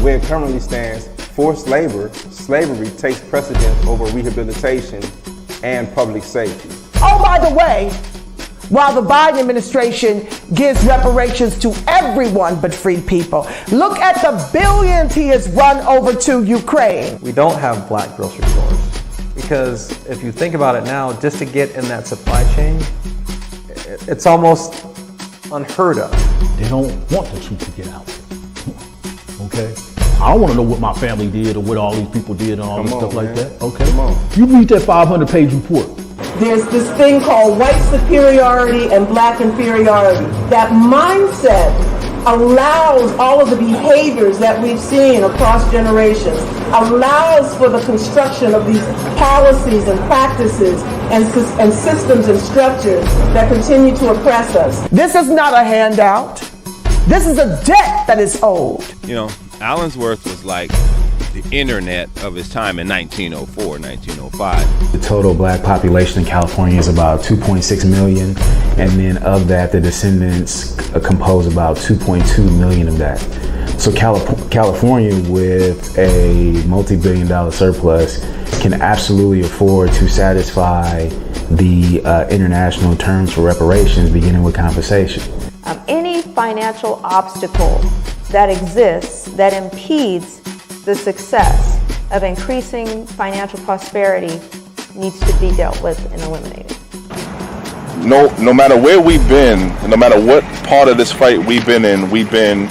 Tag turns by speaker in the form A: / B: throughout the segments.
A: way it currently stands, forced labor, slavery takes precedence over rehabilitation and public safety.
B: Oh, by the way, while the Biden administration gives reparations to everyone but free people, look at the billions he has run over to Ukraine.
C: We don't have black grocery stores because if you think about it now, just to get in that supply chain, it's almost unheard of.
D: They don't want the truth to get out. Okay? I don't want to know what my family did or what all these people did and all this stuff like that. Okay? You read that 500-page report.
B: There's this thing called white superiority and black inferiority. That mindset allows all of the behaviors that we've seen across generations, allows for the construction of these policies and practices and systems and structures that continue to oppress us. This is not a handout. This is a debt that is owed.
E: You know, Allensworth was like the internet of his time in 1904, 1905.
F: The total black population in California is about 2.6 million, and then of that, the descendants compose about 2.2 million of that. So California, with a multi-billion-dollar surplus, can absolutely afford to satisfy the international terms for reparations, beginning with compensation.
G: Any financial obstacle that exists that impedes the success of increasing financial prosperity needs to be dealt with and eliminated.
H: No matter where we've been, no matter what part of this fight we've been in, we've been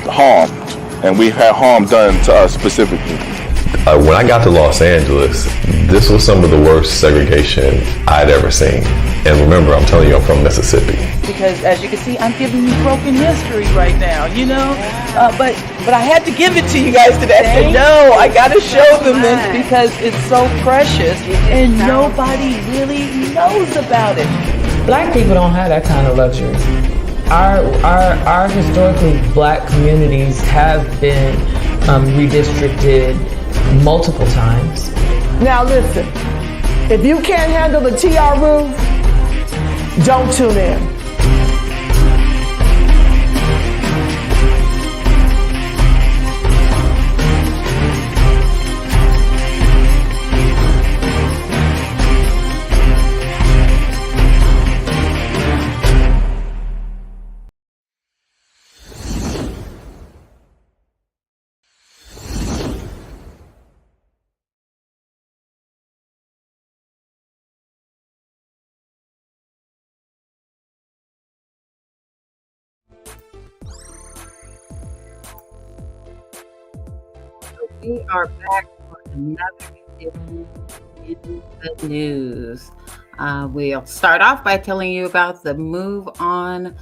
H: harmed, and we've had harm done to us specifically.
I: When I got to Los Angeles, this was some of the worst segregation I'd ever seen. And remember, I'm telling you, I'm from Mississippi.
J: Because as you can see, I'm giving you broken history right now, you know? But I had to give it to you guys today. I said, no, I got to show them this because it's so precious and nobody really knows about it.
K: Black people don't have that kind of luxury. Our historically black communities have been redistricted multiple times.
B: Now listen, if you can't handle the TR roof, don't tune in.
L: We are back for another edition in the news. We'll start off by telling you about the MoveOn.org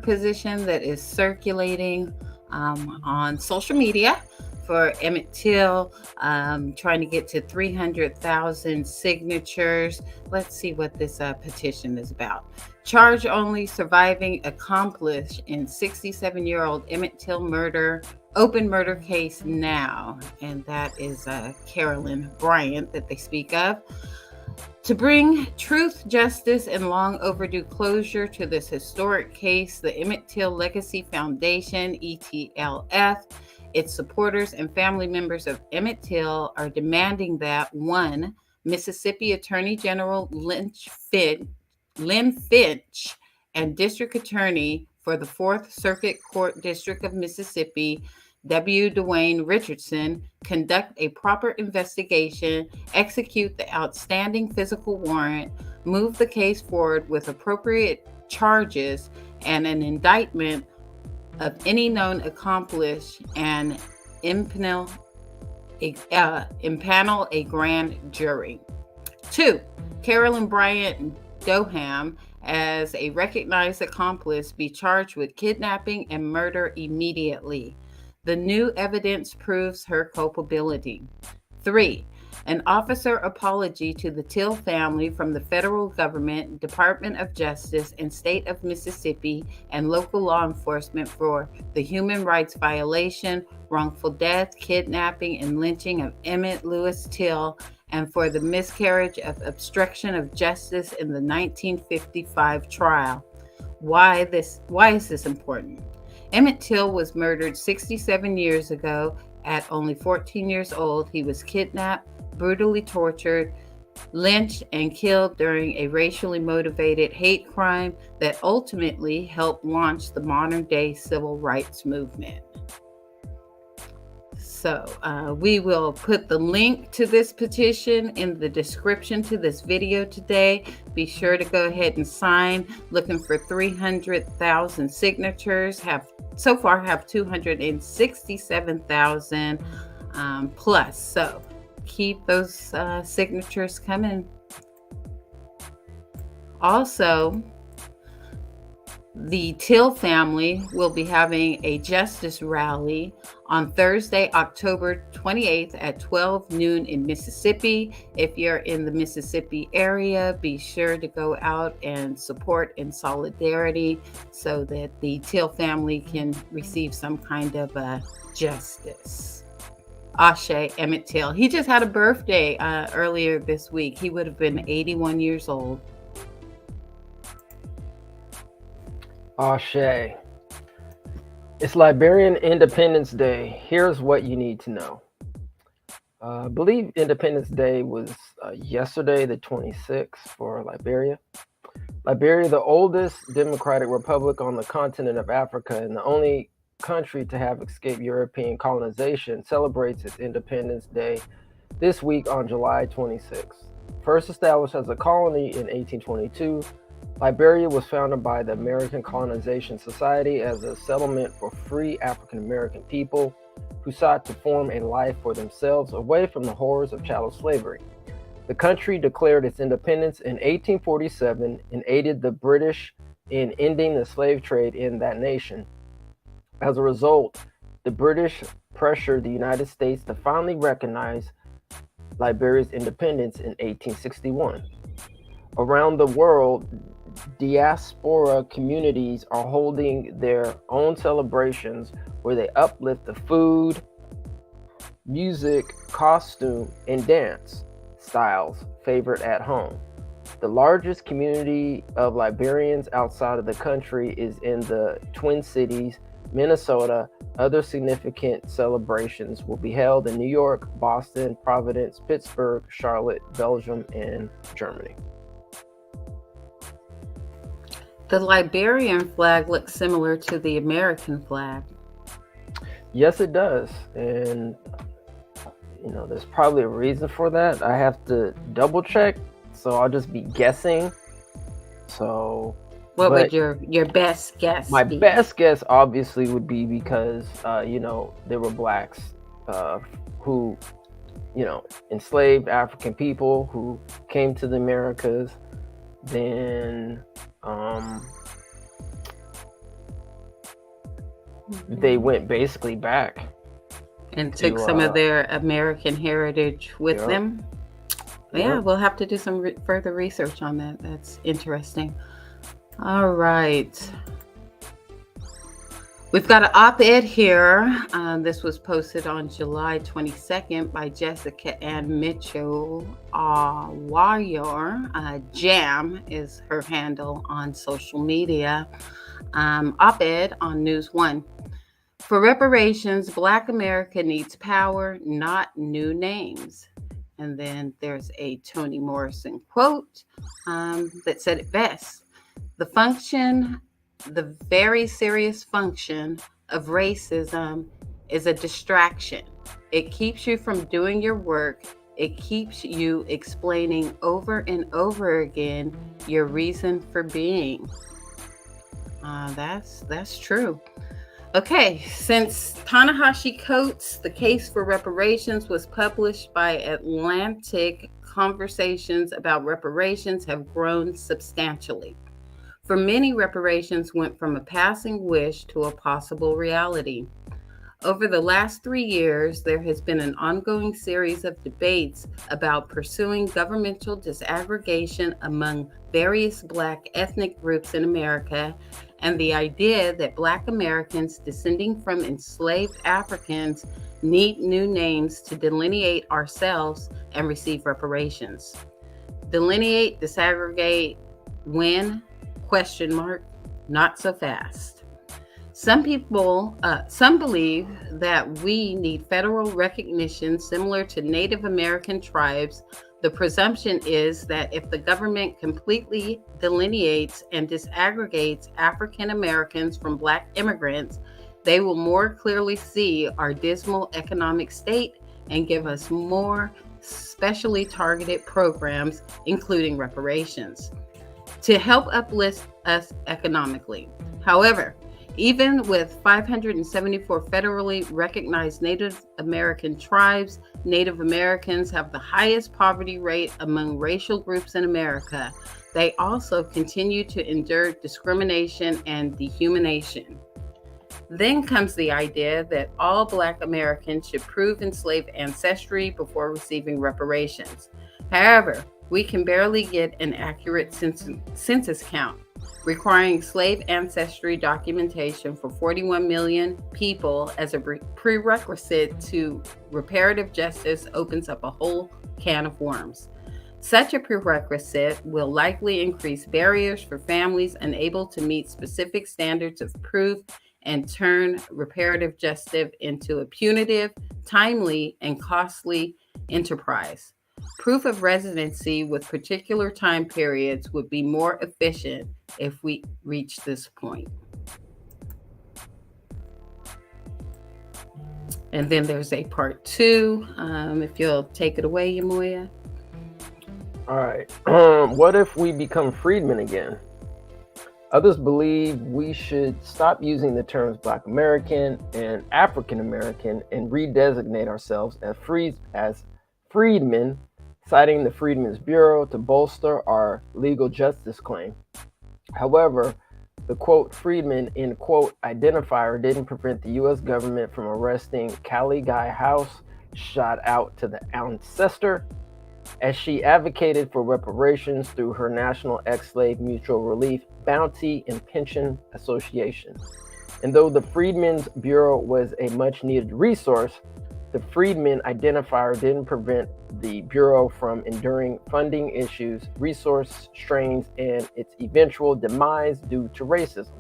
L: petition that is circulating on social media for Emmett Till, trying to get to 300,000 signatures. Let's see what this petition is about. Charge only surviving accomplice in 67-year-old Emmett Till murder, open murder case now. And that is Carolyn Bryant that they speak of. To bring truth, justice, and long overdue closure to this historic case, the Emmett Till Legacy Foundation, ETLF, its supporters and family members of Emmett Till are demanding that 1. Mississippi Attorney General Lynn Finch and District Attorney for the 4th Circuit Court District of Mississippi, W. Dwayne Richardson, conduct a proper investigation, execute the outstanding physical warrant, move the case forward with appropriate charges and an indictment of any known accomplice, and impanel a grand jury. 2. Carolyn Bryant Doham, as a recognized accomplice, be charged with kidnapping and murder immediately. The new evidence proves her culpability. 3. An officer apology to the Till family from the federal government, Department of Justice, and state of Mississippi and local law enforcement for the human rights violation, wrongful death, kidnapping, and lynching of Emmett Lewis Till, and for the miscarriage of obstruction of justice in the 1955 trial. Why is this important? Emmett Till was murdered 67 years ago at only 14 years old. He was kidnapped, brutally tortured, lynched, and killed during a racially motivated hate crime that ultimately helped launch the modern-day civil rights movement. So we will put the link to this petition in the description to this video today. Be sure to go ahead and sign. Looking for 300,000 signatures. So far have 267,000 plus. So keep those signatures coming. Also, the Till family will be having a justice rally on Thursday, October 28th at 12 noon in Mississippi. If you're in the Mississippi area, be sure to go out and support in solidarity so that the Till family can receive some kind of justice. Ashe Emmett Till. He just had a birthday earlier this week. He would have been 81 years old.
M: Ashe. It's Liberian Independence Day. Here's what you need to know. I believe Independence Day was yesterday, the 26th, for Liberia. Liberia, the oldest democratic republic on the continent of Africa and the only country to have escaped European colonization, celebrates its Independence Day this week on July 26th. First established as a colony in 1822, Liberia was founded by the American Colonization Society as a settlement for free African American people who sought to form a life for themselves away from the horrors of chattel slavery. The country declared its independence in 1847 and aided the British in ending the slave trade in that nation. As a result, the British pressured the United States to finally recognize Liberia's independence in 1861. Around the world, Diaspora communities are holding their own celebrations where they uplift the food, music, costume, and dance styles favored at home. The largest community of Liberians outside of the country is in the Twin Cities, Minnesota. Other significant celebrations will be held in New York, Boston, Providence, Pittsburgh, Charlotte, Belgium, and Germany.
L: The Liberian flag looks similar to the American flag.
M: Yes, it does. And, there's probably a reason for that. I have to double check, so I'll just be guessing.
L: What would your best guess
M: My
L: be?
M: best guess, obviously, would be because, there were blacks who, enslaved African people who came to the Americas. Then they went basically back
L: and took some of their American heritage with them. Yeah, we'll have to do some further research on that. That's interesting. All right. We've got an op-ed here. This was posted on July 22nd by Jessica Ann Mitchell Warrior. Jam is her handle on social media. Op-ed on News 1. For reparations, Black America needs power, not new names. And then there's a Toni Morrison quote that said it best. The very serious function of racism is a distraction. It keeps you from doing your work. It keeps you explaining over and over again your reason for being. That's true. Okay, since Ta-Nehisi Coates' The Case for Reparations was published by Atlantic, conversations about reparations have grown substantially. For many, reparations went from a passing wish to a possible reality. Over the last 3 years, there has been an ongoing series of debates about pursuing governmental disaggregation among various Black ethnic groups in America, and the idea that Black Americans descending from enslaved Africans need new names to delineate ourselves and receive reparations. Delineate, disaggregate, when? ? Not so fast. Some believe that we need federal recognition similar to Native American tribes. The presumption is that if the government completely delineates and disaggregates African Americans from Black immigrants, they will more clearly see our dismal economic state and give us more specially targeted programs, including reparations, to help uplift us economically. However, even with 574 federally recognized Native American tribes, Native Americans have the highest poverty rate among racial groups in America. They also continue to endure discrimination and dehumanization. Then comes the idea that all Black Americans should prove enslaved ancestry before receiving reparations. However, we can barely get an accurate census count. Requiring slave ancestry documentation for 41 million people as a prerequisite to reparative justice opens up a whole can of worms. Such a prerequisite will likely increase barriers for families unable to meet specific standards of proof and turn reparative justice into a punitive, timely, and costly enterprise. Proof of residency with particular time periods would be more efficient if we reach this point. And then there's a part 2. If you'll take it away, Yamoya.
M: All right. What if we become freedmen again? Others believe we should stop using the terms Black American and African American and redesignate ourselves as freedmen, citing the Freedmen's Bureau to bolster our legal justice claim. However, the quote freedmen end quote identifier didn't prevent the U.S. government from arresting Callie Guy House, shout out to the ancestor, as she advocated for reparations through her National Ex-Slave Mutual Relief Bounty and Pension Association. And though the Freedmen's Bureau was a much-needed resource, the Freedmen identifier didn't prevent the Bureau from enduring funding issues, resource strains, and its eventual demise due to racism.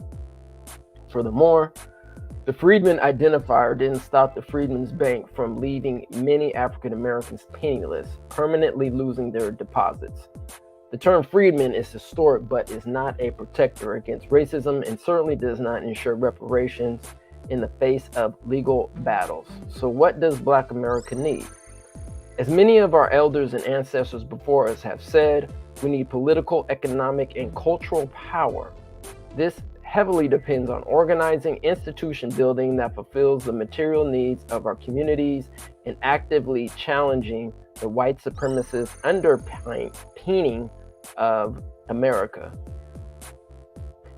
M: Furthermore, the Freedmen identifier didn't stop the Freedmen's Bank from leaving many African Americans penniless, permanently losing their deposits. The term freedman is historic, but is not a protector against racism and certainly does not ensure reparations in the face of legal battles. So what does Black America need? As many of our elders and ancestors before us have said, we need political, economic, and cultural power. This heavily depends on organizing, institution building that fulfills the material needs of our communities and actively challenging the white supremacist underpinning of America.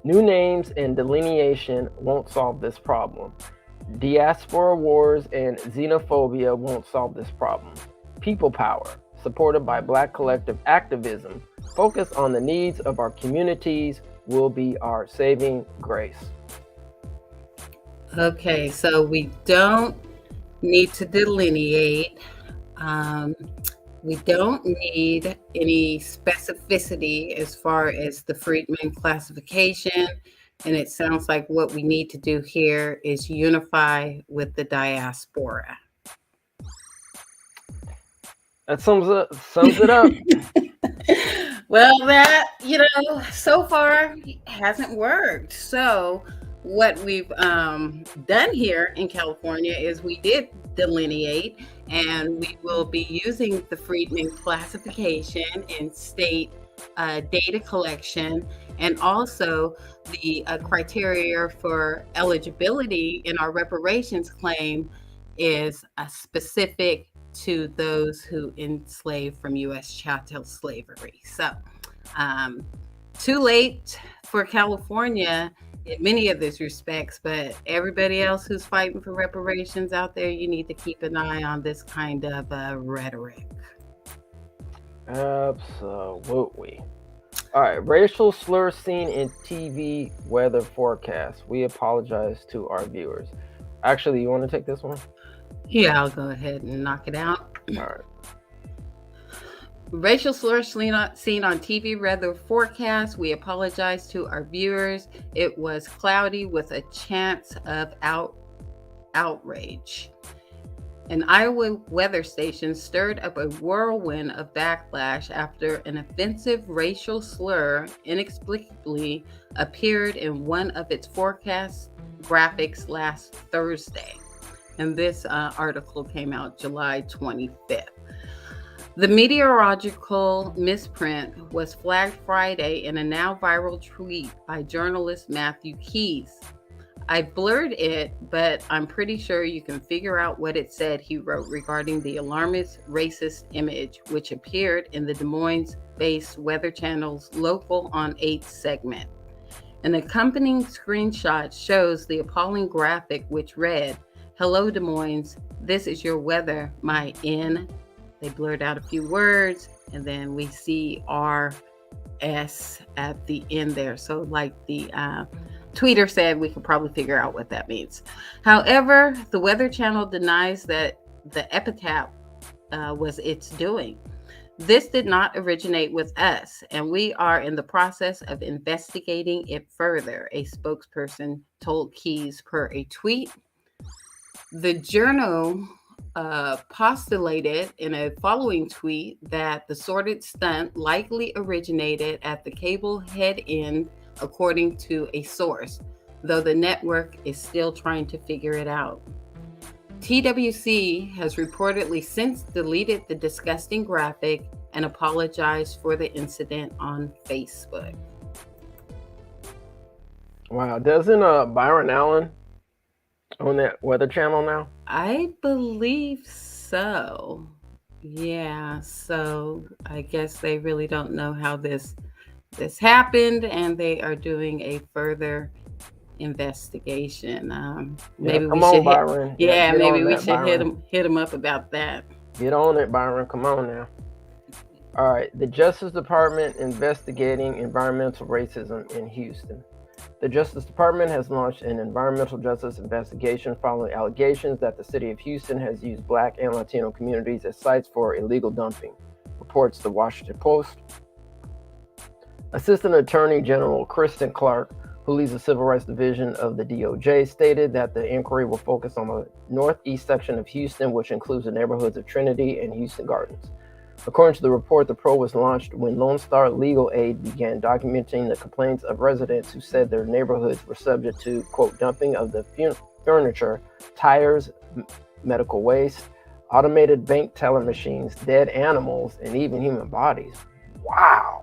M: New names and delineation won't solve this problem. Diaspora wars and xenophobia won't solve this problem. People power, supported by Black collective activism, focused on the needs of our communities, will be our saving grace.
L: Okay, so we don't need to delineate. We don't need any specificity as far as the Freedmen classification. And it sounds like what we need to do here is unify with the diaspora.
M: That sums it up.
L: Well, that, so far hasn't worked. So what we've done here in California is we did delineate, and we will be using the Freedmen classification in state data collection, and also the criteria for eligibility in our reparations claim is specific to those who enslaved from U.S. chattel slavery. So too late for California in many of these respects, but everybody else who's fighting for reparations out there, you need to keep an eye on this kind of rhetoric.
M: Absolutely. All right, racial slur seen in TV weather forecast. We apologize to our viewers. Actually, you want to take this one?
L: Yeah, I'll go ahead and knock it out.
M: All right.
L: Racial slurs seen on TV weather forecast. We apologize to our viewers. It was cloudy with a chance of outrage. An Iowa weather station stirred up a whirlwind of backlash after an offensive racial slur inexplicably appeared in one of its forecast graphics last Thursday. And this article came out July 25th. The meteorological misprint was flagged Friday in a now viral tweet by journalist Matthew Keyes. I blurred it, but I'm pretty sure you can figure out what it said, he wrote, regarding the alarmist racist image, which appeared in the Des Moines-based Weather Channel's Local on 8 segment. An accompanying screenshot shows the appalling graphic, which read, "Hello, Des Moines. This is your weather, my N." They blurred out a few words, and then we see RS at the end there. So like the tweeter said, we could probably figure out what that means. However, the Weather Channel denies that the epitaph was its doing. This did not originate with us, and we are in the process of investigating it further, a spokesperson told Keyes per a tweet. The journal postulated in a following tweet that the sordid stunt likely originated at the cable head end, according to a source, though the network is still trying to figure it out. TWC has reportedly since deleted the disgusting graphic and apologized for the incident on Facebook.
M: Wow, doesn't Byron Allen own that Weather Channel now?
L: I believe so. Yeah, so I guess they really don't know how this happened, and they are doing a further investigation. Maybe we should
M: Byron.
L: maybe we should hit him up about that.
M: Get on it, Byron. Come on now. All right, the Justice Department investigating environmental racism in Houston. The Justice Department has launched an environmental justice investigation following allegations that the city of Houston has used Black and Latino communities as sites for illegal dumping, reports the Washington Post. Assistant Attorney General Kristen Clark, who leads the Civil Rights Division of the DOJ, stated that the inquiry will focus on the northeast section of Houston, which includes the neighborhoods of Trinity and Houston Gardens. According to the report, the probe was launched when Lone Star Legal Aid began documenting the complaints of residents who said their neighborhoods were subject to, quote, dumping of the furniture, tires, medical waste, automated bank teller machines, dead animals, and even human bodies. Wow.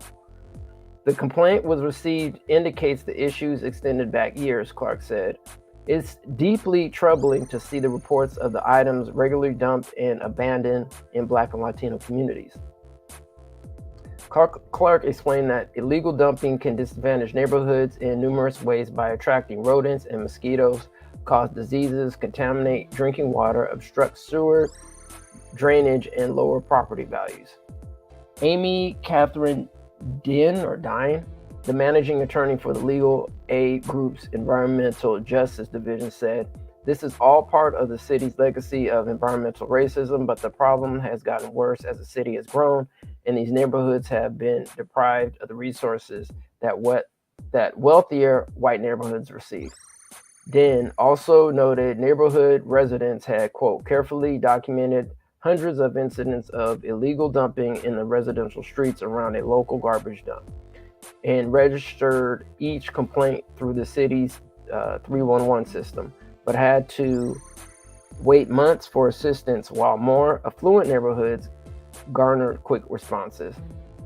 M: The complaint was received indicates the issues extended back years, Clark said. It's deeply troubling to see the reports of the items regularly dumped and abandoned in Black and Latino communities. Clark explained that illegal dumping can disadvantage neighborhoods in numerous ways by attracting rodents and mosquitoes, cause diseases, contaminate drinking water, obstruct sewer drainage, and lower property values. Amy Catherine Dine, the managing attorney for the Legal Aid Group's Environmental Justice Division, said, "This is all part of the city's legacy of environmental racism, but the problem has gotten worse as the city has grown and these neighborhoods have been deprived of the resources that wealthier white neighborhoods receive." Dinh also noted neighborhood residents had, quote, carefully documented hundreds of incidents of illegal dumping in the residential streets around a local garbage dump, and registered each complaint through the city's 311 system, but had to wait months for assistance while more affluent neighborhoods garnered quick responses.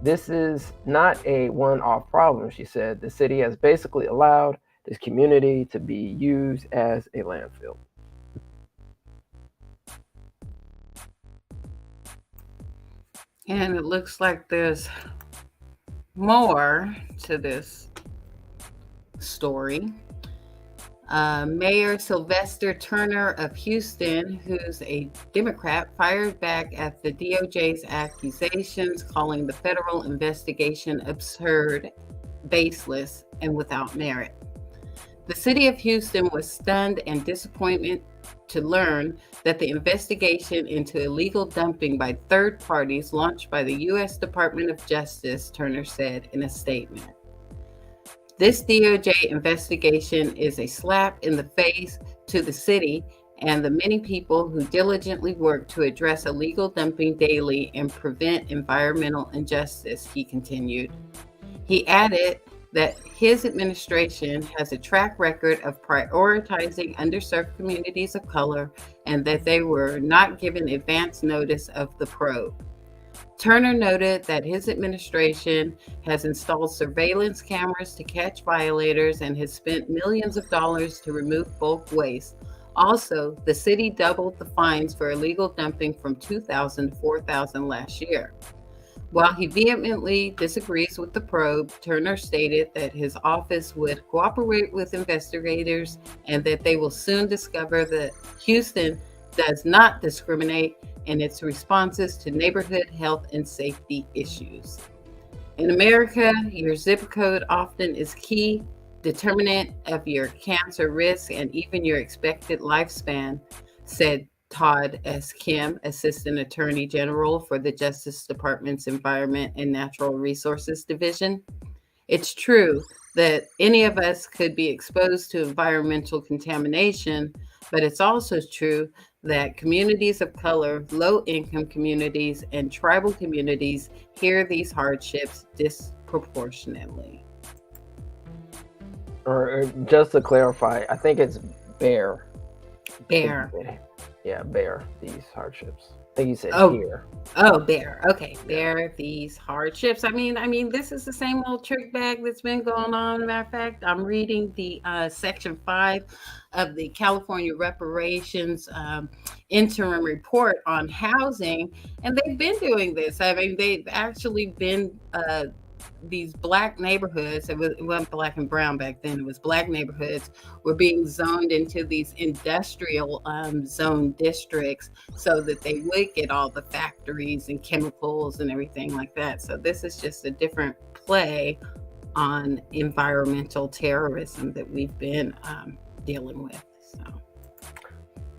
M: This is not a one-off problem, she said. The city has basically allowed this community to be used as a landfill.
L: And it looks like there's more to this story. Mayor Sylvester Turner of Houston, who's a Democrat, fired back at the DOJ's accusations, calling the federal investigation absurd, baseless, and without merit. The city of Houston was stunned and disappointed to learn that the investigation into illegal dumping by third parties launched by the U.S. Department of Justice, Turner said in a statement. This DOJ investigation is a slap in the face to the city and the many people who diligently work to address illegal dumping daily and prevent environmental injustice, he continued. He added that his administration has a track record of prioritizing underserved communities of color and that they were not given advance notice of the probe. Turner noted that his administration has installed surveillance cameras to catch violators and has spent millions of dollars to remove bulk waste. Also, the city doubled the fines for illegal dumping from $2,000 to $4,000 last year. While he vehemently disagrees with the probe, Turner stated that his office would cooperate with investigators and that they will soon discover that Houston does not discriminate in its responses to neighborhood health and safety issues. In America, your zip code often is key determinant of your cancer risk and even your expected lifespan, said Todd S. Kim, Assistant Attorney General for the Justice Department's Environment and Natural Resources Division. It's true that any of us could be exposed to environmental contamination, but it's also true that communities of color, low-income communities, and tribal communities hear these hardships disproportionately.
M: Or just to clarify, I think it's bear.
L: Bear.
M: Yeah, bear these hardships. I think you said here.
L: Oh, bear. Okay, bear these hardships. I mean, this is the same old trick bag that's been going on. Matter of fact, I'm reading the Section 5 of the California Reparations interim report on housing, and they've been doing this. I mean, they've actually been these black neighborhoods, it wasn't black and brown back then, it was black neighborhoods, were being zoned into these industrial zone districts so that they would get all the factories and chemicals and everything like that. So this is just a different play on environmental terrorism that we've been dealing with. So.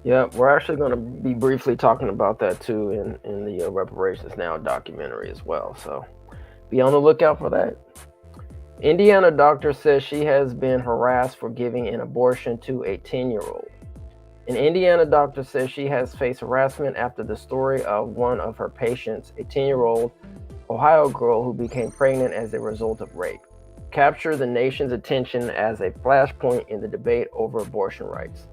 M: Yeah, we're actually going to be briefly talking about that too in the Reparations Now documentary as well. So be on the lookout for that. Indiana doctor says she has been harassed for giving an abortion to a 10-year-old. An Indiana doctor says she has faced harassment after the story of one of her patients, a 10-year-old Ohio girl who became pregnant as a result of rape, captured the nation's attention as a flashpoint in the debate over abortion rights.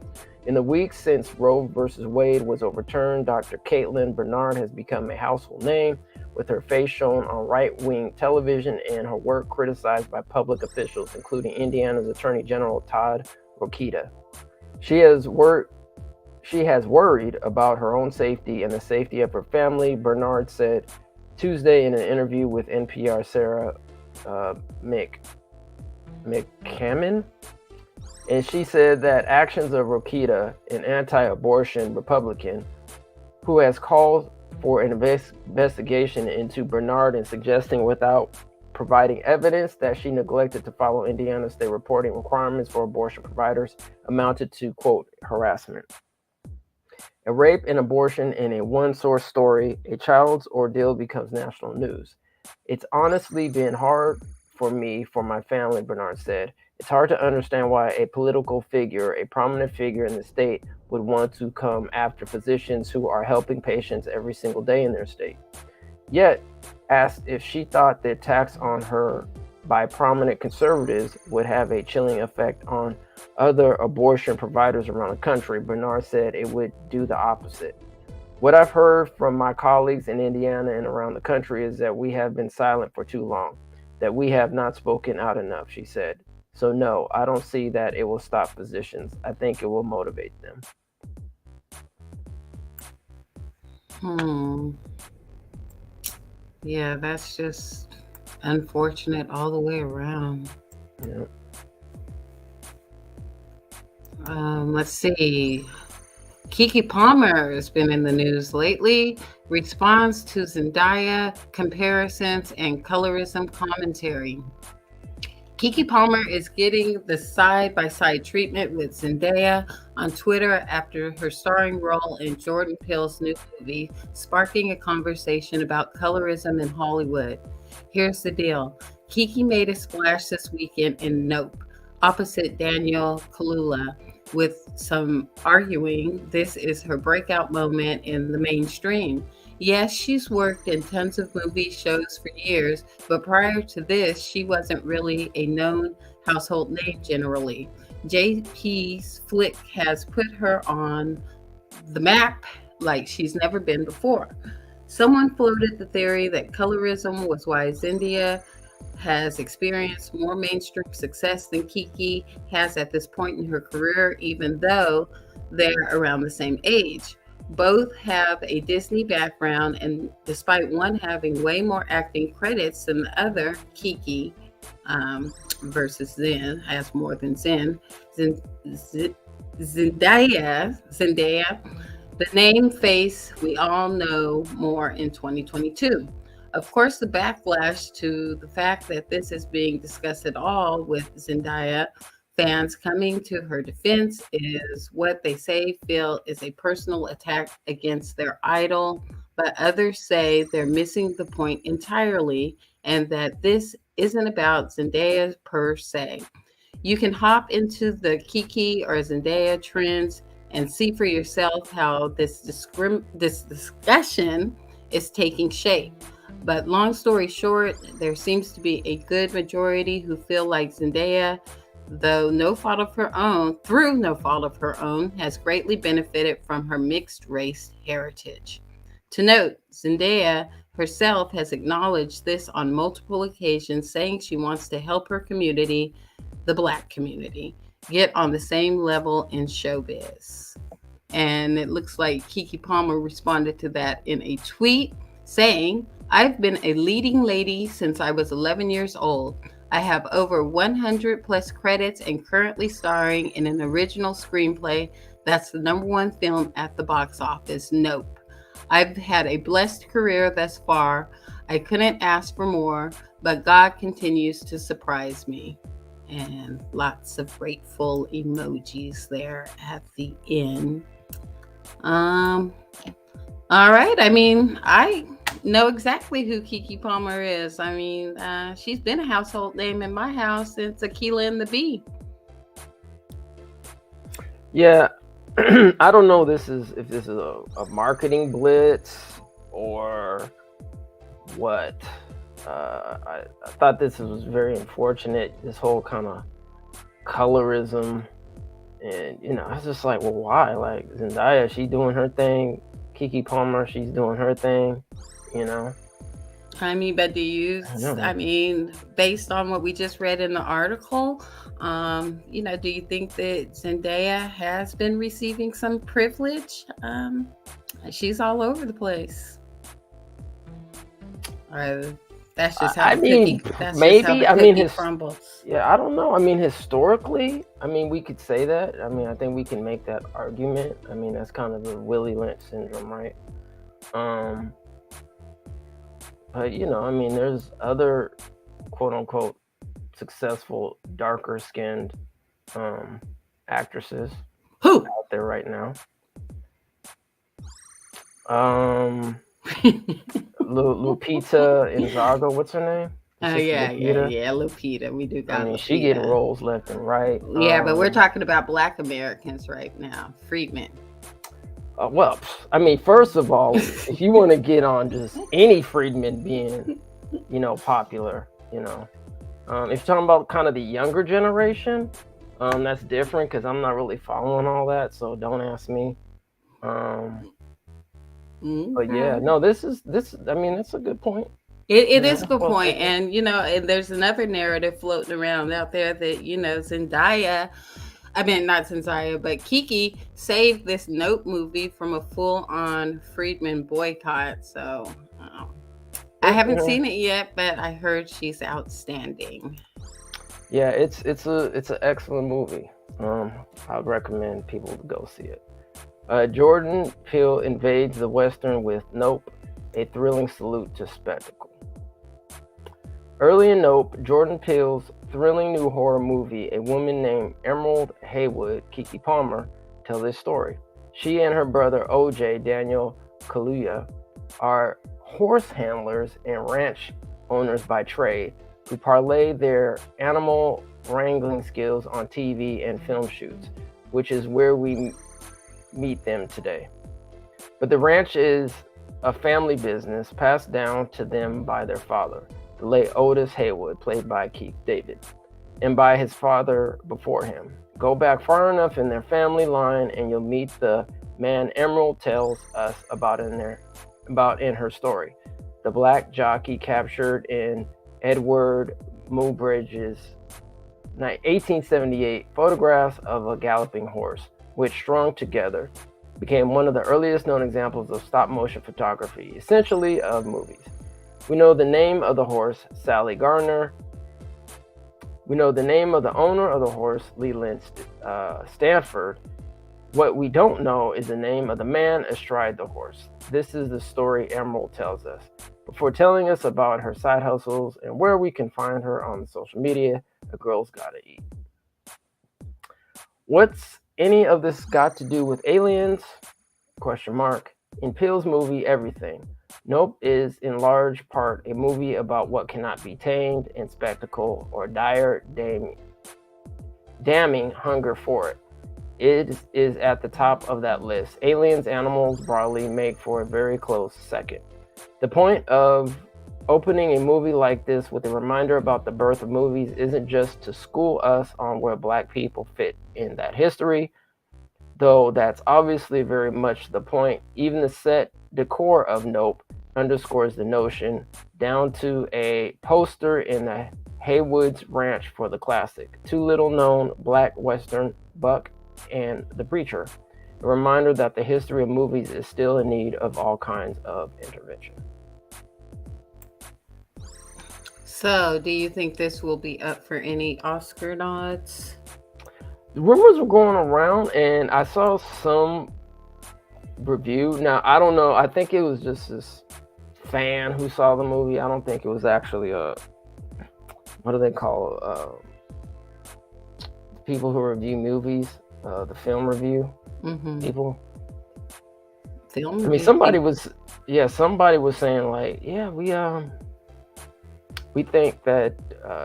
M: In the weeks since Roe v. Wade was overturned, Dr. Caitlin Bernard has become a household name, with her face shown on right-wing television and her work criticized by public officials, including Indiana's Attorney General Todd Rokita. She has worried about her own safety and the safety of her family, Bernard said Tuesday in an interview with NPR Sarah McCammon. And she said that actions of Rokita, an anti-abortion Republican, who has called for an investigation into Bernard and suggesting without providing evidence that she neglected to follow Indiana state reporting requirements for abortion providers, amounted to, quote, harassment. A rape and abortion in a one-source story, a child's ordeal becomes national news. It's honestly been hard for me, for my family, Bernard said. It's hard to understand why a political figure, a prominent figure in the state, would want to come after physicians who are helping patients every single day in their state. Yet, asked if she thought the attacks on her by prominent conservatives would have a chilling effect on other abortion providers around the country, Bernard said it would do the opposite. What I've heard from my colleagues in Indiana and around the country is that we have been silent for too long, that we have not spoken out enough, she said. So no, I don't see that it will stop physicians. I think it will motivate them.
L: Yeah, that's just unfortunate all the way around.
M: Yeah.
L: Let's see. Keke Palmer has been in the news lately. Responds to Zendaya comparisons and colorism commentary. Keke Palmer is getting the side-by-side treatment with Zendaya on Twitter after her starring role in Jordan Peele's new movie, sparking a conversation about colorism in Hollywood. Here's the deal. Keke made a splash this weekend in Nope, opposite Daniel Kaluuya, with some arguing this is her breakout moment in the mainstream. Yes, she's worked in tons of movie shows for years, but prior to this, she wasn't really a known household name generally. JP's flick has put her on the map like she's never been before. Someone floated the theory that colorism was why Zendaya has experienced more mainstream success than Keke has at this point in her career, even though they're around the same age. Both have a Disney background, and despite one having way more acting credits than the other, Keke versus Zen has more than Zendaya. The name face we all know more in 2022. Of course, the backlash to the fact that this is being discussed at all, with Zendaya fans coming to her defense, is what they say feel is a personal attack against their idol, but others say they're missing the point entirely and that this isn't about Zendaya per se. You can hop into the Keke or Zendaya trends and see for yourself how this discussion is taking shape. But long story short, there seems to be a good majority who feel like Zendaya, through no fault of her own, has greatly benefited from her mixed race heritage. To note, Zendaya herself has acknowledged this on multiple occasions, saying she wants to help her community, the Black community, get on the same level in showbiz. And it looks like Keke Palmer responded to that in a tweet saying, "I've been a leading lady since I was 11 years old. I have over 100 plus credits and currently starring in an original screenplay that's the #1 film at the box office, Nope. I've had a blessed career thus far. I couldn't ask for more, but God continues to surprise me." And lots of grateful emojis there at the end. All right. I mean, I know exactly who Keke Palmer is. I mean, she's been a household name in my house since Aquila and the Bee.
M: Yeah, I don't know if this is a marketing blitz or what. I thought this was very unfortunate, this whole kind of colorism. And, I was just like, well, why? Like, Zendaya, she's doing her thing. Keke Palmer, she's doing her thing,
L: I mean, but do you, based on what we just read in the article, do you think that Zendaya has been receiving some privilege? She's all over the place. That's just how
M: maybe.
L: Cookie crumbles.
M: Yeah, I don't know. I mean, historically, we could say that. I think we can make that argument. That's kind of the Willie Lynch syndrome, right? But there's other quote unquote successful, darker skinned actresses out there right now. Lupita Nyong'o, what's her name?
L: Lupita. We do got.
M: She getting roles left and right.
L: Yeah, but we're talking about Black Americans right now. Freedmen.
M: First of all, if you want to get on just any freedman being, popular, if you're talking about kind of the younger generation, that's different because I'm not really following all that, so don't ask me. But yeah, no, it's a good point.
L: It is a good point. And, and there's another narrative floating around out there that, not Zendaya, but Keke saved this Nope movie from a full-on Freedman boycott. So I haven't seen it yet, but I heard she's outstanding.
M: Yeah, it's an excellent movie. I'd recommend people to go see it. Jordan Peele invades the Western with Nope, a thrilling salute to spectacle. Early in Nope, Jordan Peele's thrilling new horror movie, a woman named Emerald Haywood, Keke Palmer, tells this story. She and her brother OJ, Daniel Kaluuya, are horse handlers and ranch owners by trade who parlay their animal wrangling skills on TV and film shoots, which is where we meet them today. But the ranch is a family business passed down to them by their father, the late Otis Haywood, played by Keith David, and by his father before him. Go back far enough in their family line and you'll meet the man Emerald tells us about in her story. The black jockey captured in Edward Muybridge's 1878 photographs of a galloping horse, which strung together became one of the earliest known examples of stop motion photography, essentially of movies. We know the name of the horse, Sally Gardner. We know the name of the owner of the horse, Leland Stanford. What we don't know is the name of the man astride the horse. This is the story Emerald tells us. Before telling us about her side hustles and where we can find her on social media, a girl's gotta eat. What's any of this got to do with aliens? ? In Peele's movie, Everything. Nope is in large part a movie about what cannot be tamed in spectacle or dire damning hunger for it. It is at the top of that list. Aliens, animals broadly make for a very close second. The point of opening a movie like this with a reminder about the birth of movies isn't just to school us on where Black people fit in that history, though that's obviously very much the point. Even the set decor of Nope underscores the notion, down to a poster in the Haywood's Ranch for the classic, Too Little Known Black Western, Buck and the Preacher. A reminder that the history of movies is still in need of all kinds of intervention.
L: So, do you think this will be up for any Oscar nods?
M: The rumors were going around, and I saw some review. Now, I don't know. I think it was just this fan who saw the movie. I don't think it was actually what do they call people who review movies? The film review people.
L: Film.
M: I mean, somebody was saying like, yeah, we think that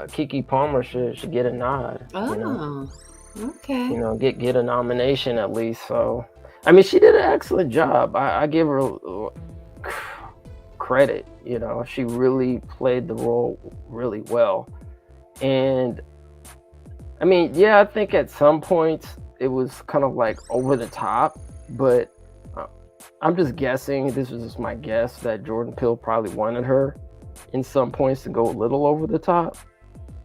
M: Keke Palmer should get a nod.
L: Oh,
M: you know?
L: Okay.
M: You know, get a nomination at least. So, I mean, she did an excellent job. I give her credit. You know, she really played the role really well. And I mean, yeah, I think at some points it was kind of like over the top, but I'm just guessing, this was just my guess, that Jordan Peele probably wanted her in some points to go a little over the top.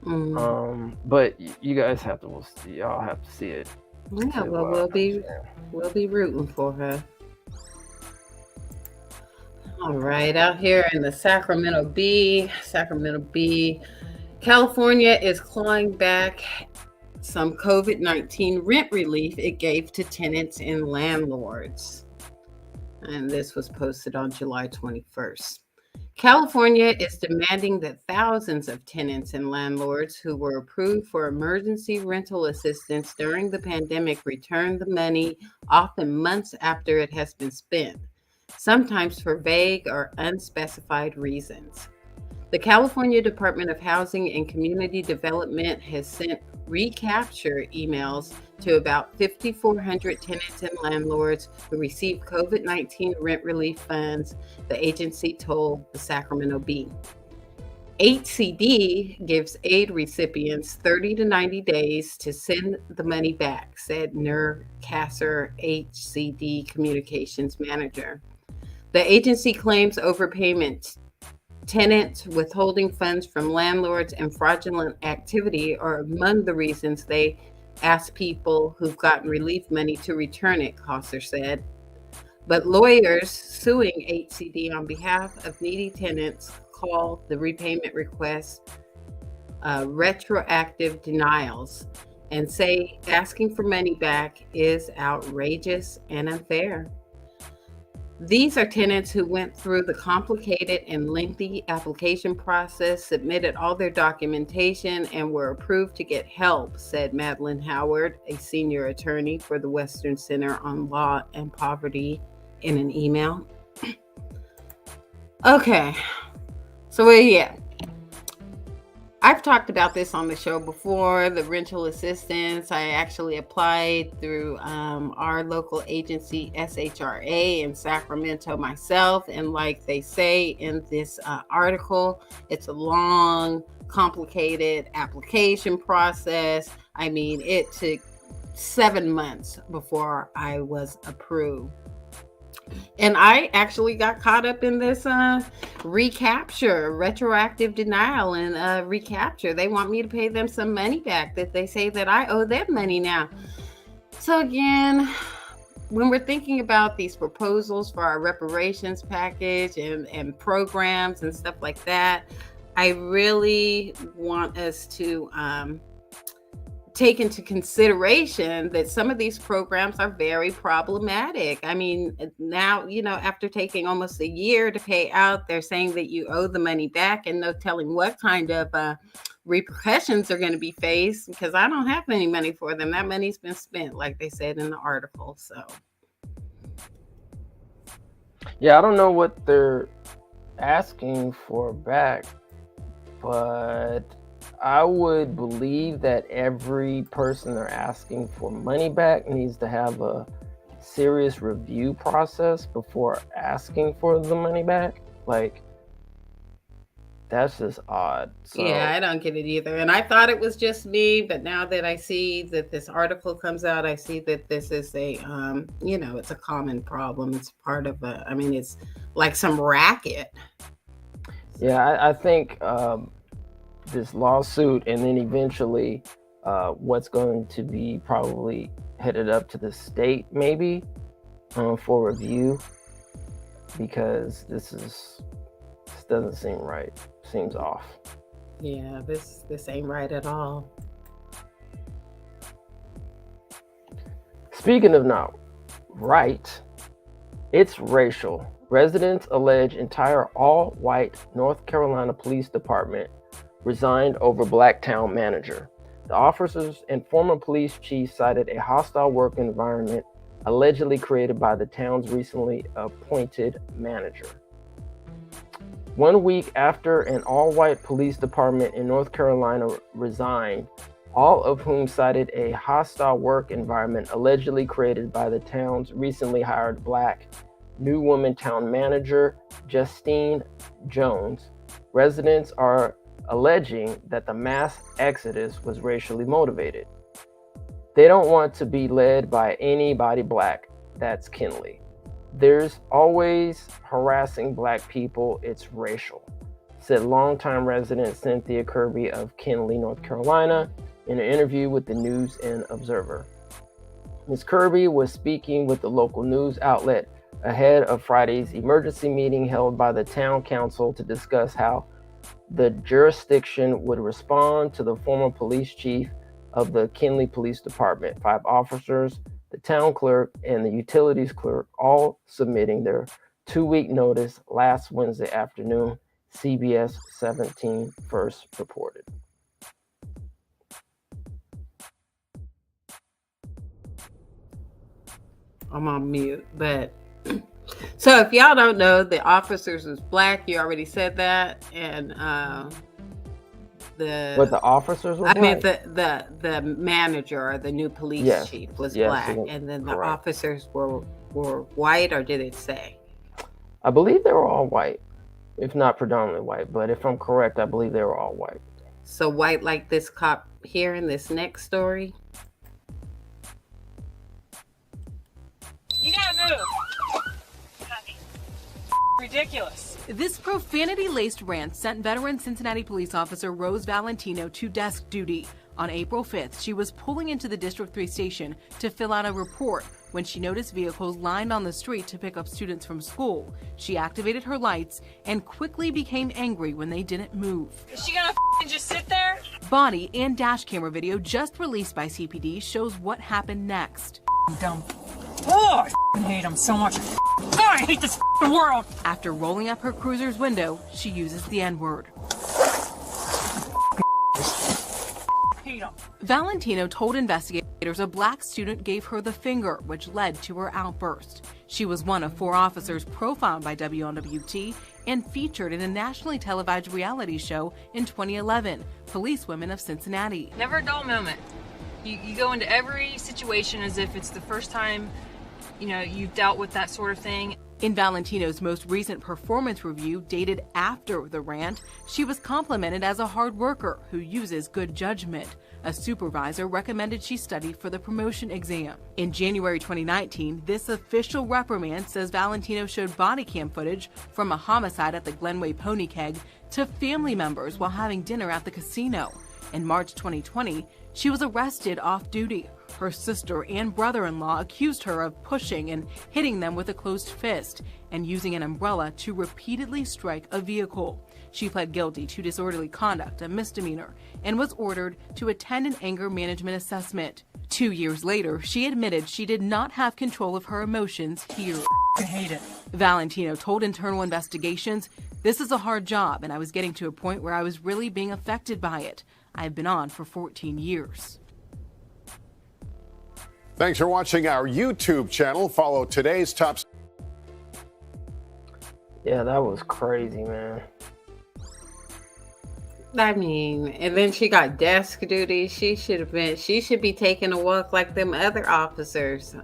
M: But you guys have to see it.
L: Yeah, well, we'll be rooting for her. All right, out here in the Sacramento Bee, California is clawing back some COVID-19 rent relief it gave to tenants and landlords. And this was posted on July 21st. California is demanding that thousands of tenants and landlords who were approved for emergency rental assistance during the pandemic return the money, often months after it has been spent, sometimes for vague or unspecified reasons. The California Department of Housing and Community Development has sent recapture emails to about 5,400 tenants and landlords who received COVID-19 rent relief funds, the agency told the Sacramento Bee. HCD gives aid recipients 30 to 90 days to send the money back, said Nur Kasser, HCD communications manager. The agency claims overpayment, tenants withholding funds from landlords, and fraudulent activity are among the reasons they ask people who've gotten relief money to return it, Kasser said. But lawyers suing HCD on behalf of needy tenants call the repayment requests retroactive denials and say asking for money back is outrageous and unfair. These are tenants who went through the complicated and lengthy application process, submitted all their documentation, and were approved to get help, said Madeline Howard, a senior attorney for the Western Center on Law and Poverty, in an email. Okay, so where you at? I've talked about this on the show before, the rental assistance. I actually applied through our local agency, SHRA, in Sacramento myself. And like they say in this article, it's a long, complicated application process. I mean, it took 7 months before I was approved. And I actually got caught up in this recapture, retroactive denial and recapture. They want me to pay them some money back that they say that I owe them money now. So again, when we're thinking about these proposals for our reparations package and programs and stuff like that, I really want us to take into consideration that some of these programs are very problematic. I mean, now, after taking almost a year to pay out, they're saying that you owe the money back and no telling what kind of repercussions are going to be faced, because I don't have any money for them. That money's been spent, like they said in the article. So
M: yeah, I don't know what they're asking for back, but I would believe that every person they're asking for money back needs to have a serious review process before asking for the money back. Like, that's just odd. So,
L: yeah, I don't get it either. And I thought it was just me, but now that I see that this article comes out, I see that this is a, it's a common problem. It's part of it's like some racket.
M: Yeah, I think this lawsuit, and then eventually what's going to be probably headed up to the state maybe for review, because this doesn't seem right. Seems off.
L: Yeah, this ain't right at all.
M: Speaking of not right, it's racial. Residents allege entire all-white North Carolina Police Department resigned over black town manager. The officers and former police chief cited a hostile work environment allegedly created by the town's recently appointed manager. 1 week after an all-white police department in North Carolina resigned, all of whom cited a hostile work environment allegedly created by the town's recently hired black new woman town manager, Justine Jones, residents are alleging that the mass exodus was racially motivated. They don't want to be led by anybody black that's kinley. There's always harassing black people, it's racial, said longtime resident Cynthia Kirby of Kinley, North Carolina, in an interview with the News and Observer. Ms. Kirby was speaking with the local news outlet ahead of Friday's emergency meeting held by the town council to discuss how the jurisdiction would respond to the former police chief of the Kinley Police Department, 5 officers, the town clerk, and the utilities clerk, all submitting their 2-week notice last Wednesday afternoon, CBS 17 first reported.
L: I'm on mute, but so if y'all don't know, the officers was black. You already said that, and
M: the officers were black?
L: the manager or the new police chief was black, and then the officers were white, or did it say?
M: I believe they were all white, if not predominantly white. But if I'm correct, I believe they were all white.
L: So white like this cop here in this next story.
N: You gotta move. Ridiculous.
O: This profanity-laced rant sent veteran Cincinnati police officer Rose Valentino to desk duty. On April 5th, she was pulling into the District 3 station to fill out a report when she noticed vehicles lined on the street to pick up students from school. She activated her lights and quickly became angry when they didn't move.
N: Is she gonna just sit there?
O: Body and dash camera video just released by CPD shows what happened next.
N: Dumb. Oh, I f***ing hate him so much. Oh, I hate this f***ing world.
O: After rolling up her cruiser's window, she uses the N-word.
N: Hate him.
O: Valentino told investigators a black student gave her the finger, which led to her outburst. She was one of 4 officers profiled by WNWT and featured in a nationally televised reality show in 2011, Police Women of Cincinnati.
N: Never a dull moment. You go into every situation as if it's the first time, you've dealt with that sort of thing.
O: In Valentino's most recent performance review, dated after the rant, she was complimented as a hard worker who uses good judgment. A supervisor recommended she study for the promotion exam. In January 2019, this official reprimand says Valentino showed body cam footage from a homicide at the Glenway Pony Keg to family members while having dinner at the casino. In March 2020, she was arrested off duty. Her sister and brother-in-law accused her of pushing and hitting them with a closed fist and using an umbrella to repeatedly strike a vehicle. She pled guilty to disorderly conduct, a misdemeanor, and was ordered to attend an anger management assessment. 2 years later, she admitted she did not have control of her emotions here.
N: I hate it.
O: Valentino told internal investigations, "This is a hard job, and I was getting to a point where I was really being affected by it. I've been on for 14 years.
P: Thanks for watching our YouTube channel. Follow today's top.
M: Yeah, that was crazy, man.
L: I mean, and then she got desk duty. She should be taking a walk like them other officers.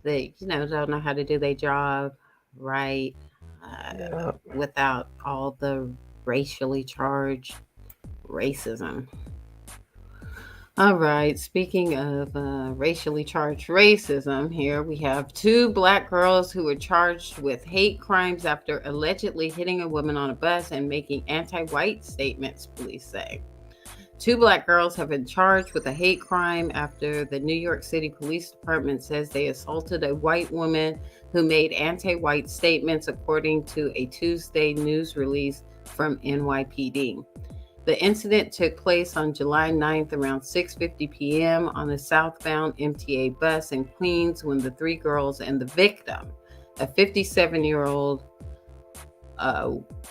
L: They, don't know how to do their job right without all the racially charged racism. All right, speaking of racially charged racism, here we have 2 black girls who were charged with hate crimes after allegedly hitting a woman on a bus and making anti-white statements, police say. 2 black girls have been charged with a hate crime after the New York City Police Department says they assaulted a white woman who made anti-white statements, according to a Tuesday news release from NYPD. The incident took place on July 9th around 6:50 p.m. on a southbound MTA bus in Queens when the 3 girls and the victim, a 57-year-old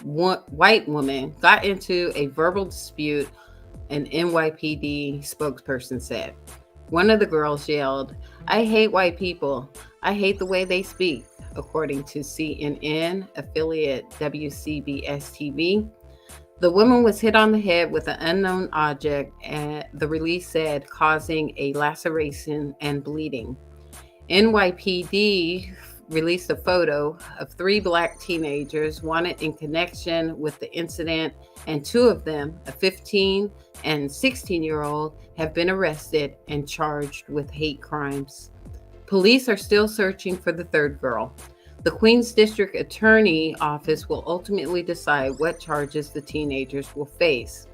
L: white woman, got into a verbal dispute, an NYPD spokesperson said. One of the girls yelled, "I hate white people. I hate the way they speak," according to CNN affiliate WCBS-TV. The woman was hit on the head with an unknown object, and the release said, causing a laceration and bleeding. NYPD released a photo of 3 black teenagers wanted in connection with the incident, and 2 of them, a 15 and 16-year-old, have been arrested and charged with hate crimes. Police are still searching for the 3rd girl. The Queens District Attorney Office will ultimately decide what charges the teenagers will face.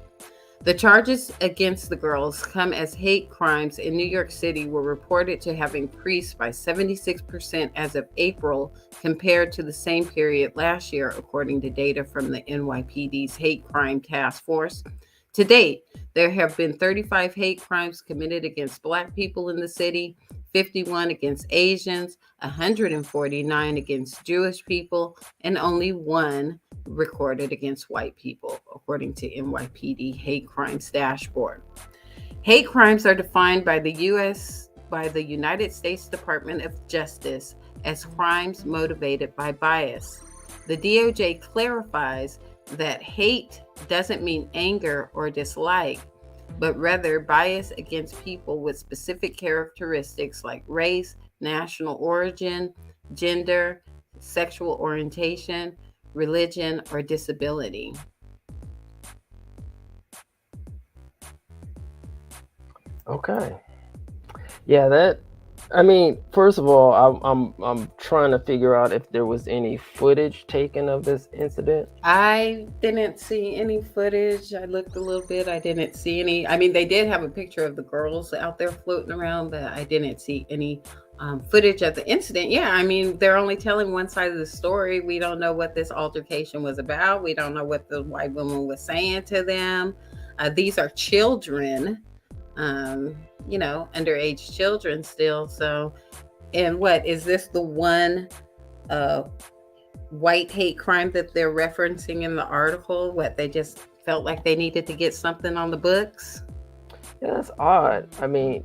L: The charges against the girls come as hate crimes in New York City were reported to have increased by 76% as of April compared to the same period last year, according to data from the NYPD's Hate Crime Task Force. To date, there have been 35 hate crimes committed against Black people in the city, 51 against Asians, 149 against Jewish people, and only 1 recorded against white people, according to NYPD Hate Crimes Dashboard. Hate crimes are defined by the United States Department of Justice as crimes motivated by bias. The DOJ clarifies that hate doesn't mean anger or dislike, but rather bias against people with specific characteristics like race, national origin, gender, sexual orientation, religion, or disability.
M: Okay. Yeah, first of all, I'm trying to figure out if there was any footage taken of this incident.
L: I didn't see any footage. I looked a little bit. I didn't see any. I mean, they did have a picture of the girls out there floating around, but I didn't see any footage of the incident. Yeah, I mean, they're only telling one side of the story. We don't know what this altercation was about. We don't know what the white woman was saying to them. These are children. Underage children still. So And what is this the one white hate crime that they're referencing in the article? What, they just felt like they needed to get something on the books?
M: Yeah, that's odd. I mean,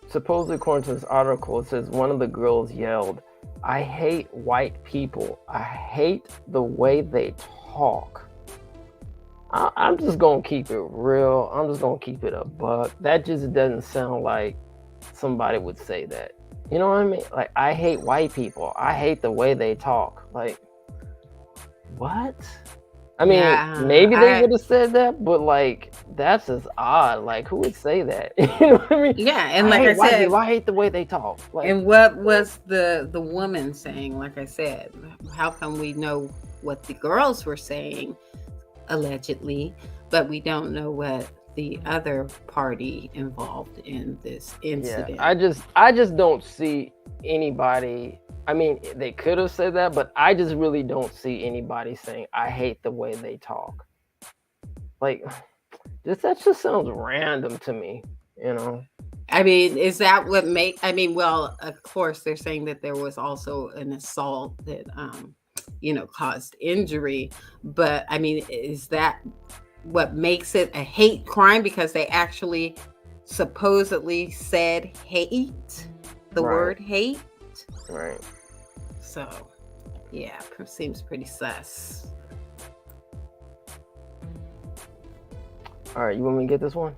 M: supposedly according to this article, it says one of the girls yelled, "I hate white people. I hate the way they talk." I'm just gonna keep it real. I'm just gonna keep it a buck. That just doesn't sound like somebody would say that. You know what I mean? Like, I hate white people. I hate the way they talk. Like, what? I mean, maybe they would have said that, but like, that's just odd. Like, who would say that? You know what I mean?
L: Yeah, and like I said,
M: people, I hate the way they talk. Like,
L: and what was the woman saying? Like I said, how come we know what the girls were saying, allegedly, but we don't know what the other party involved in this incident?
M: Yeah, I just don't see anybody. I mean, they could have said that, but I just really don't see anybody saying, "I hate the way they talk." Like, that just sounds random to me, you know?
L: I mean, is that what well, of course, they're saying that there was also an assault that, caused injury. But I mean, is that what makes it a hate crime? Because they actually supposedly said hate, the word hate.
M: Right.
L: So, yeah, seems pretty sus.
M: All right, you want me to get this one?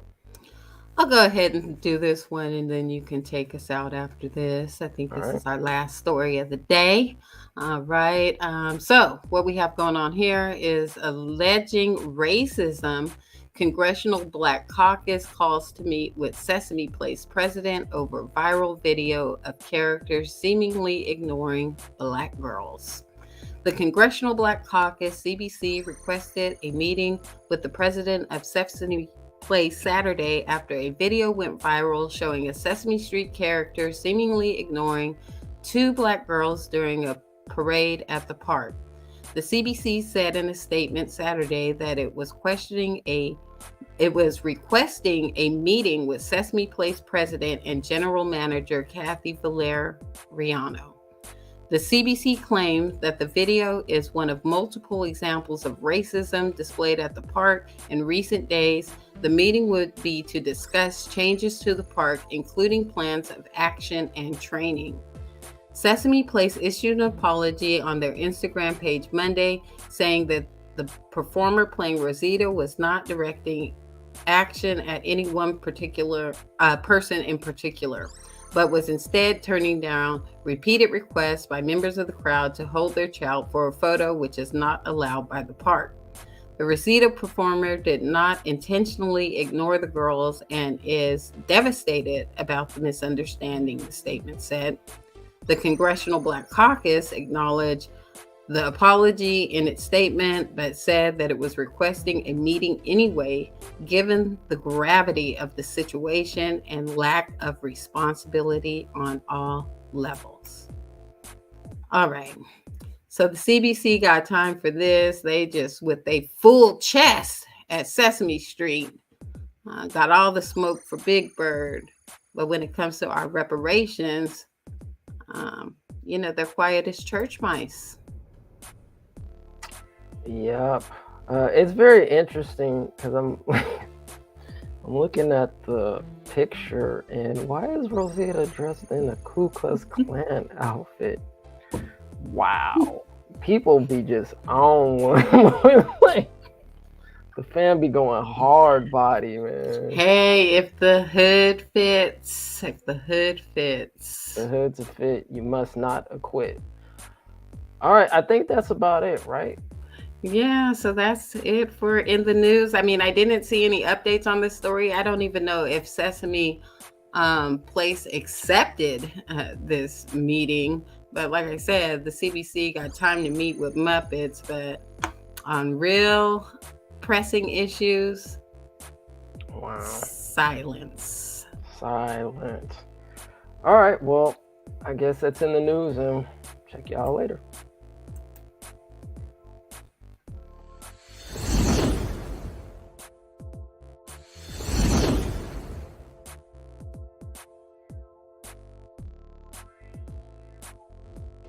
L: I'll go ahead and do this one, and then you can take us out after this. I think this is our last story of the day. All right. So what we have going on here is alleging racism. Congressional Black Caucus calls to meet with Sesame Place president over viral video of characters seemingly ignoring Black girls. The Congressional Black Caucus, CBC, requested a meeting with the president of Sesame Place Saturday after a video went viral showing a Sesame Street character seemingly ignoring two Black girls during a parade at the park. The CBC said in a statement Saturday that it was requesting a meeting with Sesame Place president and general manager Kathy Valeriano. The CBC claimed that the video is one of multiple examples of racism displayed at the park in recent days. The meeting would be to discuss changes to the park, including plans of action and training. Sesame Place issued an apology on their Instagram page Monday, saying that the performer playing Rosita was not directing action at any one particular person in particular, but was instead turning down repeated requests by members of the crowd to hold their child for a photo, which is not allowed by the park. The Rosita performer did not intentionally ignore the girls and is devastated about the misunderstanding, the statement said. The Congressional Black Caucus acknowledged the apology in its statement, but said that it was requesting a meeting anyway, given the gravity of the situation and lack of responsibility on all levels. All right. So the CBC got time for this. They just, with a full chest at Sesame Street, got all the smoke for Big Bird. But when it comes to our reparations, they're quiet as church mice.
M: Yep. It's very interesting because I'm looking at the picture, and why is Rosita dressed in a Ku Klux Klan outfit? Wow. People be just on one. Like, the fan be going hard body, man.
L: Hey, if the hood fits, the hood's
M: a fit, you must not acquit. All right, I think that's about it, right?
L: Yeah, so that's it for In the News. I mean, I didn't see any updates on this story. I don't even know if Sesame Place accepted this meeting. But like I said, the CBC got time to meet with Muppets, but on real pressing issues,
M: wow,
L: silence.
M: All right, well, I guess that's In the News, and check y'all later.